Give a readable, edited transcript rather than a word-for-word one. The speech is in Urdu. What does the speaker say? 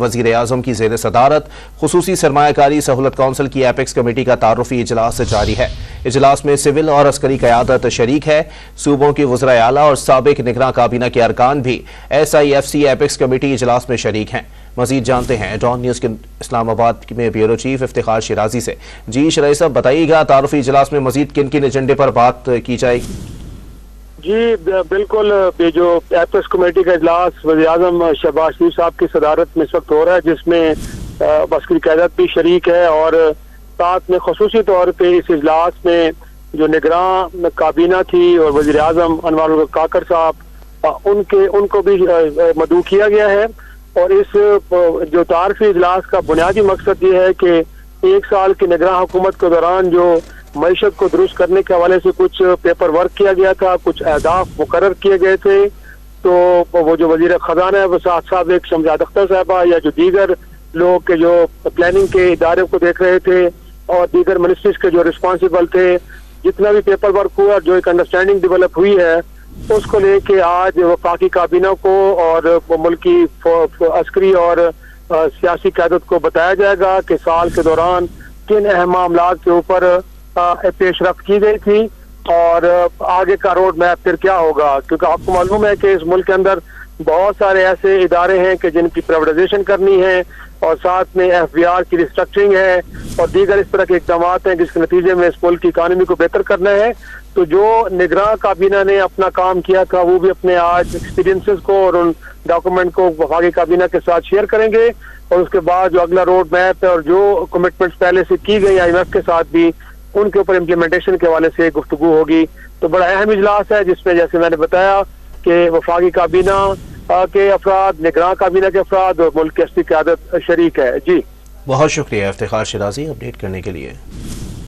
وزیر اعظم کی زیر صدارت خصوصی سرمایہ کاری سہولت کونسل کی ایپیکس کمیٹی کا تعارفی اجلاس جاری ہے۔ اجلاس میں سول اور عسکری قیادت شریک ہے۔ صوبوں کی وزراء اعلیٰ اور سابق نگراں کابینہ کے ارکان بھی SIFC ایپیکس کمیٹی اجلاس میں شریک ہیں۔ مزید جانتے ہیں ڈان نیوز کے اسلام آباد میں بیورو چیف افتخار شیرازی سے۔ جی شرائع صاحب، بتائیے گا تعارفی اجلاس میں مزید کن ایجنڈے پر بات کی جائے گی؟ جی بالکل، یہ جو ایپیکس کمیٹی کا اجلاس وزیر اعظم شہباز شریف صاحب کی صدارت میں اس وقت ہو رہا ہے، جس میں عسکری قیادت بھی شریک ہے، اور ساتھ میں خصوصی طور پہ اس اجلاس میں جو نگراں کابینہ تھی اور وزیر اعظم انوار الحق کاکڑ صاحب ان کو بھی مدعو کیا گیا ہے۔ اور اس جو تعارفی اجلاس کا بنیادی مقصد یہ ہے کہ ایک سال کی نگراں حکومت کے دوران جو معیشت کو درست کرنے کے حوالے سے کچھ پیپر ورک کیا گیا تھا، کچھ اہداف مقرر کیے گئے تھے، تو وہ جو وزیر خزانہ ہے وسعت صاحب، ایک شمشاد اختر صاحبہ، یا جو دیگر لوگ کے جو پلاننگ کے ادارے کو دیکھ رہے تھے اور دیگر منسٹریز کے جو رسپانسیبل تھے، جتنا بھی پیپر ورک ہوا، جو ایک انڈرسٹینڈنگ ڈیولپ ہوئی ہے، اس کو لے کے آج وفاقی کابینہ کو اور ملکی عسکری اور سیاسی قیادت کو بتایا جائے گا کہ سال کے دوران کن اہم معاملات کے اوپر پیش رفت کی گئی تھی اور آگے کا روڈ میپ پھر کیا ہوگا، کیونکہ آپ کو معلوم ہے کہ اس ملک کے اندر بہت سارے ایسے ادارے ہیں کہ جن کی پرائیویٹائزیشن کرنی ہے، اور ساتھ میں FBR کی ریسٹرکچرنگ ہے اور دیگر اس طرح کے اقدامات ہیں جس کے نتیجے میں اس ملک کی اکانومی کو بہتر کرنا ہے۔ تو جو نگراں کابینہ نے اپنا کام کیا تھا، وہ بھی اپنے آج ایکسپیرینسز کو اور ان ڈاکومنٹ کو وفاقی کابینہ کے ساتھ شیئر کریں گے، اور اس کے بعد جو اگلا روڈ میپ ہے اور جو کمٹمنٹس پہلے سے کی گئی IMF کے ساتھ بھی، ان کے اوپر امپلیمنٹیشن کے حوالے سے گفتگو ہوگی۔ تو بڑا اہم اجلاس ہے جس میں جیسے میں نے بتایا کہ وفاقی کابینہ کے افراد، نگراں کابینہ کے افراد اور ملک کی عسکری قیادت شریک ہے۔ جی بہت شکریہ افتخار شیرازی اپڈیٹ کرنے کے لیے۔